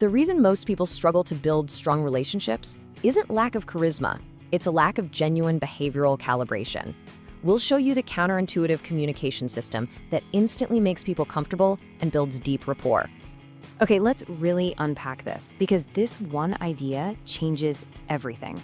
The reason most people struggle to build strong relationships isn't lack of charisma, it's a lack of genuine behavioral calibration. We'll show you the counterintuitive communication system that instantly makes people comfortable and builds deep rapport. Okay, let's really unpack this because this one idea changes everything.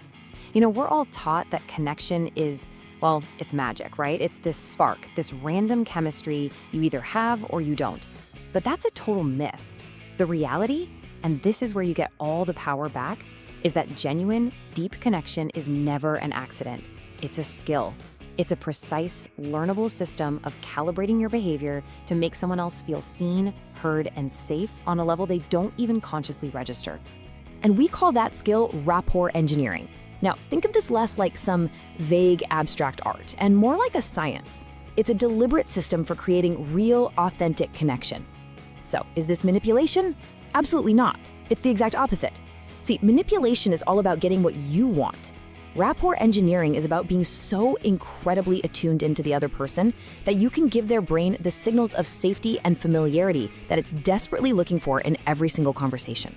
We're all taught that connection is, well, it's magic, right? It's this spark, this random chemistry you either have or you don't. But that's a total myth. The reality, and this is where you get all the power back, is that genuine, deep connection is never an accident. It's a skill. It's a precise, learnable system of calibrating your behavior to make someone else feel seen, heard, and safe on a level they don't even consciously register. And we call that skill rapport engineering. Now, think of this less like some vague abstract art and more like a science. It's a deliberate system for creating real, authentic connection. So, is this manipulation? Absolutely not. It's the exact opposite. See, manipulation is all about getting what you want. Rapport engineering is about being so incredibly attuned into the other person that you can give their brain the signals of safety and familiarity that it's desperately looking for in every single conversation.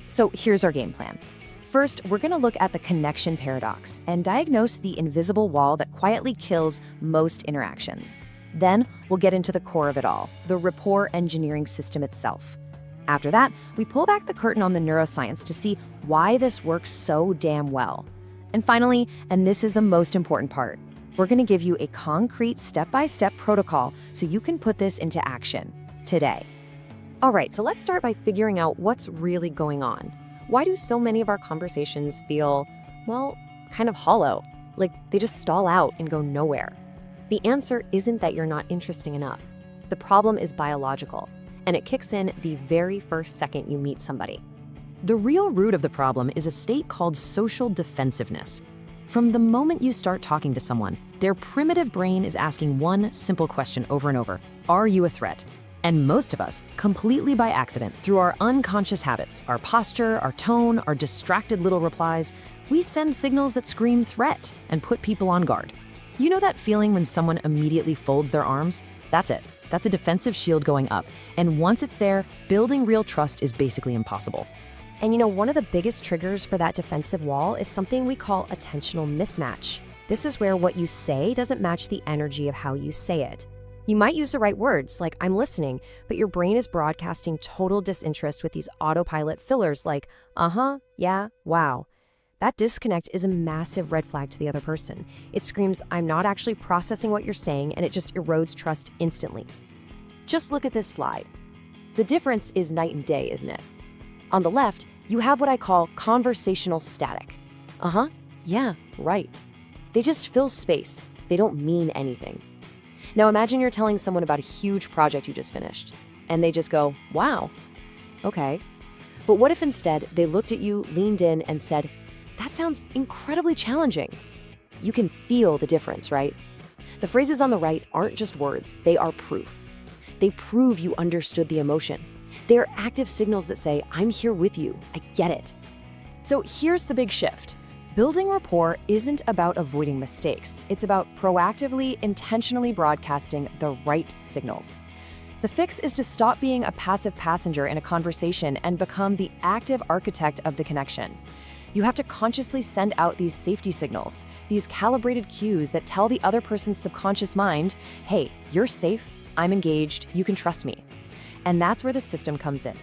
So here's our game plan. First, we're going to look at the connection paradox and diagnose the invisible wall that quietly kills most interactions. Then, we'll get into the core of it all, the rapport engineering system itself. After that, we pull back the curtain on the neuroscience to see why this works so damn well. And finally, and this is the most important part, we're going to give you a concrete step-by-step protocol so you can put this into action today. All right, so let's start by figuring out what's really going on. Why do so many of our conversations feel, well, kind of hollow, like they just stall out and go nowhere? The answer isn't that you're not interesting enough. The problem is biological, and it kicks in the very first second you meet somebody. The real root of the problem is a state called social defensiveness. From the moment you start talking to someone, their primitive brain is asking one simple question over and over: are you a threat? And most of us, completely by accident, through our unconscious habits, our posture, our tone, our distracted little replies, we send signals that scream threat and put people on guard. You know that feeling when someone immediately folds their arms? That's it. That's a defensive shield going up. And once it's there, building real trust is basically impossible. And one of the biggest triggers for that defensive wall is something we call attentional mismatch. This is where what you say doesn't match the energy of how you say it. You might use the right words, like "I'm listening," but your brain is broadcasting total disinterest with these autopilot fillers like, yeah, wow. That disconnect is a massive red flag to the other person. It screams, "I'm not actually processing what you're saying," and it just erodes trust instantly. Just look at this slide. The difference is night and day, isn't it? On the left, you have what I call conversational static. Yeah, right. They just fill space. They don't mean anything. Now imagine you're telling someone about a huge project you just finished, and they just go, "Wow, okay." But what if instead they looked at you, leaned in, and said, "That sounds incredibly challenging"? You can feel the difference, right? The phrases on the right aren't just words, they are proof. They prove you understood the emotion. They are active signals that say, "I'm here with you, I get it." So here's the big shift. Building rapport isn't about avoiding mistakes. It's about proactively, intentionally broadcasting the right signals. The fix is to stop being a passive passenger in a conversation and become the active architect of the connection. You have to consciously send out these safety signals, these calibrated cues that tell the other person's subconscious mind, "Hey, you're safe, I'm engaged, you can trust me." And that's where the system comes in.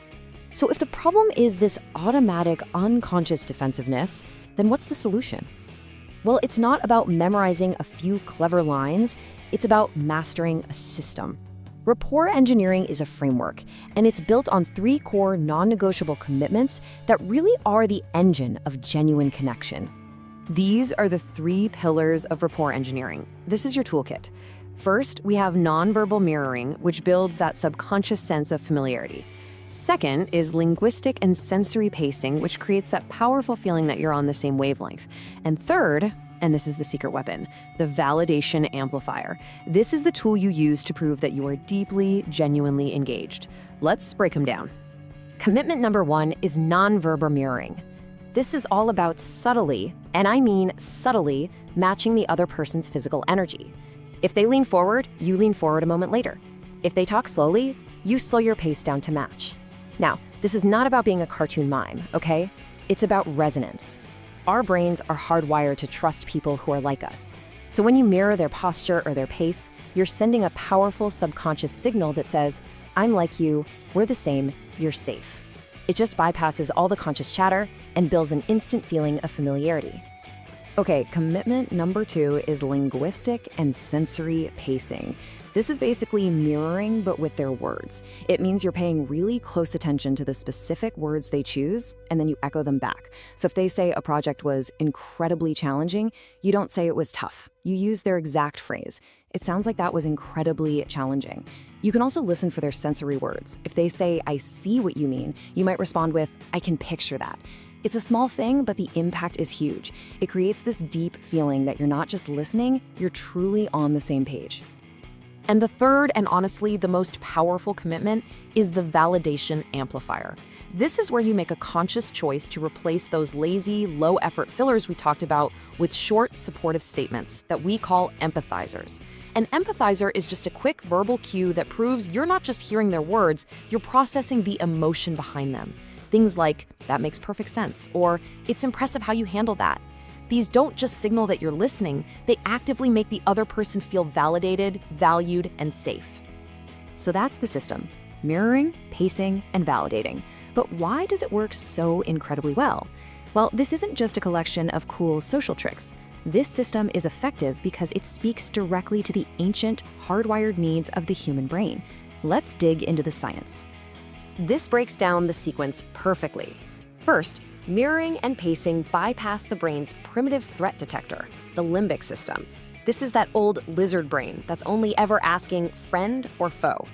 So if the problem is this automatic, unconscious defensiveness, then what's the solution? Well, it's not about memorizing a few clever lines, it's about mastering a system. Rapport engineering is a framework, and it's built on 3 core non-negotiable commitments that really are the engine of genuine connection. These are the 3 pillars of rapport engineering. This is your toolkit. First, we have nonverbal mirroring, which builds that subconscious sense of familiarity. Second is linguistic and sensory pacing, which creates that powerful feeling that you're on the same wavelength. And third, and this is the secret weapon, the validation amplifier. This is the tool you use to prove that you are deeply, genuinely engaged. Let's break them down. Commitment number 1 is nonverbal mirroring. This is all about subtly, and I mean subtly, matching the other person's physical energy. If they lean forward, you lean forward a moment later. If they talk slowly, you slow your pace down to match. Now, this is not about being a cartoon mime, okay? It's about resonance. Our brains are hardwired to trust people who are like us. So when you mirror their posture or their pace, you're sending a powerful subconscious signal that says, I'm like you, we're the same, you're safe. It just bypasses all the conscious chatter and builds an instant feeling of familiarity. Okay, commitment number 2 is linguistic and sensory pacing. This is basically mirroring, but with their words. It means you're paying really close attention to the specific words they choose, and then you echo them back. So if they say a project was incredibly challenging, you don't say it was tough. You use their exact phrase. It sounds like that was incredibly challenging. You can also listen for their sensory words. If they say, I see what you mean, you might respond with, I can picture that. It's a small thing, but the impact is huge. It creates this deep feeling that you're not just listening, you're truly on the same page. And the third, and honestly the most powerful commitment, is the validation amplifier. This is where you make a conscious choice to replace those lazy, low-effort fillers we talked about with short, supportive statements that we call empathizers. An empathizer is just a quick verbal cue that proves you're not just hearing their words, you're processing the emotion behind them. Things like, that makes perfect sense, or it's impressive how you handle that. These don't just signal that you're listening, they actively make the other person feel validated, valued, and safe. So that's the system: mirroring, pacing, and validating. But why does it work so incredibly well? Well, this isn't just a collection of cool social tricks. This system is effective because it speaks directly to the ancient, hardwired needs of the human brain. Let's dig into the science. This breaks down the sequence perfectly. First, mirroring and pacing bypass the brain's primitive threat detector, the limbic system. This is that old lizard brain that's only ever asking friend or foe.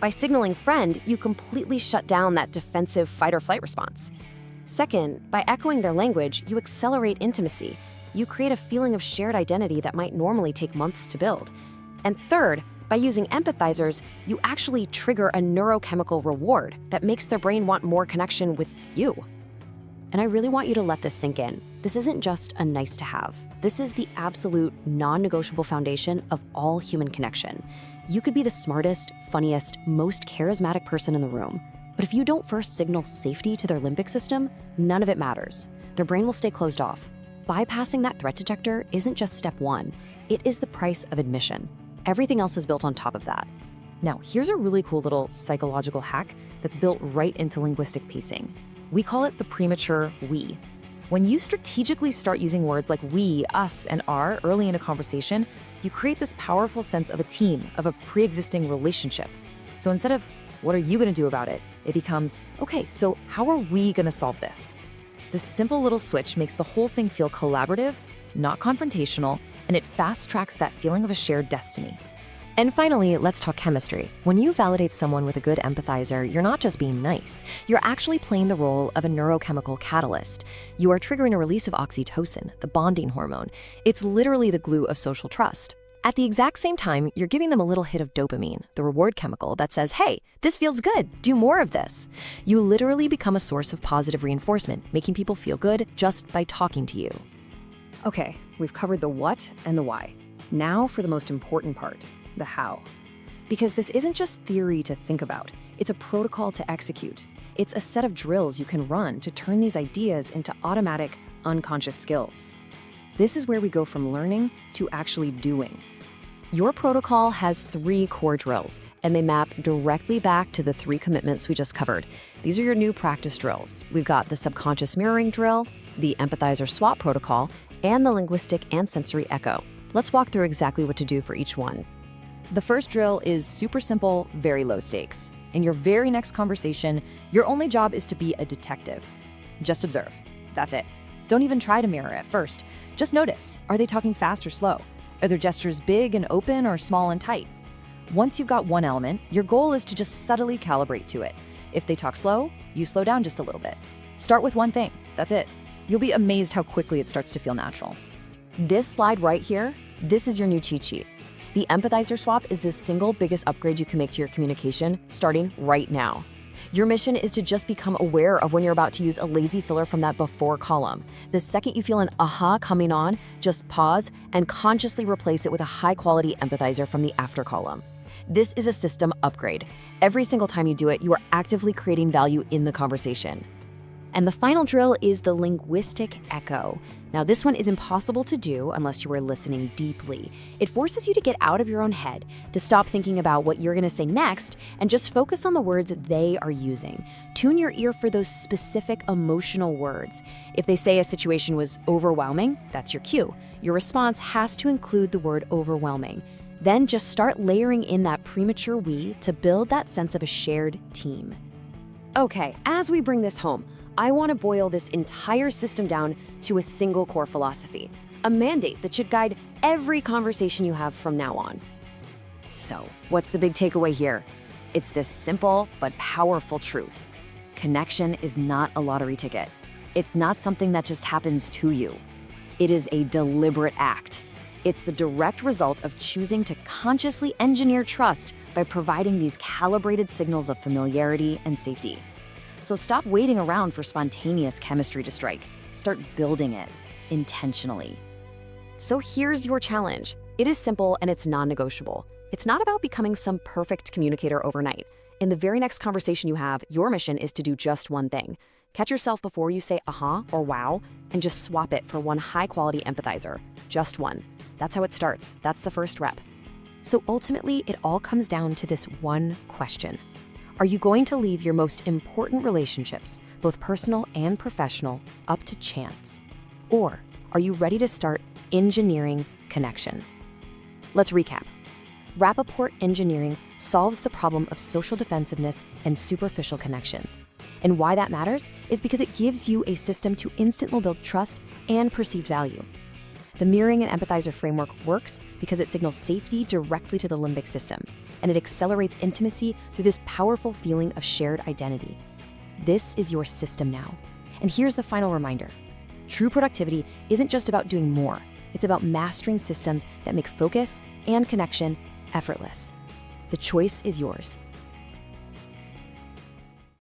By signaling friend, you completely shut down that defensive fight or flight response. Second, by echoing their language, you accelerate intimacy. You create a feeling of shared identity that might normally take months to build. And third, by using empathizers, you actually trigger a neurochemical reward that makes their brain want more connection with you. And I really want you to let this sink in. This isn't just a nice to have. This is the absolute non-negotiable foundation of all human connection. You could be the smartest, funniest, most charismatic person in the room, but if you don't first signal safety to their limbic system, none of it matters. Their brain will stay closed off. Bypassing that threat detector isn't just step 1. It is the price of admission. Everything else is built on top of that. Now, here's a really cool little psychological hack that's built right into linguistic pacing. We call it the premature we. When you strategically start using words like we, us, and our early in a conversation, you create this powerful sense of a team, of a pre-existing relationship. So instead of, what are you going to do about it? It becomes, okay, so how are we going to solve this? This simple little switch makes the whole thing feel collaborative, not confrontational, and it fast-tracks that feeling of a shared destiny. And finally, let's talk chemistry. When you validate someone with a good empathizer, you're not just being nice. You're actually playing the role of a neurochemical catalyst. You are triggering a release of oxytocin, the bonding hormone. It's literally the glue of social trust. At the exact same time, you're giving them a little hit of dopamine, the reward chemical that says, hey, this feels good, do more of this. You literally become a source of positive reinforcement, making people feel good just by talking to you. Okay, we've covered the what and the why. Now for the most important part, the how. Because this isn't just theory to think about, it's a protocol to execute. It's a set of drills you can run to turn these ideas into automatic, unconscious skills. This is where we go from learning to actually doing. Your protocol has 3 core drills, and they map directly back to the 3 commitments we just covered. These are your new practice drills. We've got the subconscious mirroring drill, the Empathizer Swap Protocol, and the Linguistic and Sensory Echo. Let's walk through exactly what to do for each one. The first drill is super simple, very low stakes. In your very next conversation, your only job is to be a detective. Just observe. That's it. Don't even try to mirror at first. Just notice, are they talking fast or slow? Are their gestures big and open or small and tight? Once you've got one element, your goal is to just subtly calibrate to it. If they talk slow, you slow down just a little bit. Start with one thing. That's it. You'll be amazed how quickly it starts to feel natural. This slide right here, this is your new cheat sheet. The Empathizer Swap is the single biggest upgrade you can make to your communication, starting right now. Your mission is to just become aware of when you're about to use a lazy filler from that before column. The second you feel an aha coming on, just pause and consciously replace it with a high-quality empathizer from the after column. This is a system upgrade. Every single time you do it, you are actively creating value in the conversation. And the final drill is the linguistic echo. Now, this one is impossible to do unless you are listening deeply. It forces you to get out of your own head, to stop thinking about what you're going to say next, and just focus on the words they are using. Tune your ear for those specific emotional words. If they say a situation was overwhelming, that's your cue. Your response has to include the word overwhelming. Then just start layering in that premature we to build that sense of a shared team. Okay, as we bring this home, I want to boil this entire system down to a single core philosophy, a mandate that should guide every conversation you have from now on. So, what's the big takeaway here? It's this simple but powerful truth. Connection is not a lottery ticket. It's not something that just happens to you. It is a deliberate act. It's the direct result of choosing to consciously engineer trust by providing these calibrated signals of familiarity and safety. So stop waiting around for spontaneous chemistry to strike. Start building it intentionally. So here's your challenge. It is simple and it's non-negotiable. It's not about becoming some perfect communicator overnight. In the very next conversation you have, your mission is to do just one thing. Catch yourself before you say uh-huh or wow, and just swap it for one high-quality empathizer. Just one. That's how it starts. That's the first rep. So ultimately, it all comes down to this one question. Are you going to leave your most important relationships, both personal and professional, up to chance? Or are you ready to start engineering connection? Let's recap. Rapport Engineering solves the problem of social defensiveness and superficial connections. And why that matters is because it gives you a system to instantly build trust and perceived value. The mirroring and empathizer framework works because it signals safety directly to the limbic system, and it accelerates intimacy through this powerful feeling of shared identity. This is your system now. And here's the final reminder. True productivity isn't just about doing more. It's about mastering systems that make focus and connection effortless. The choice is yours.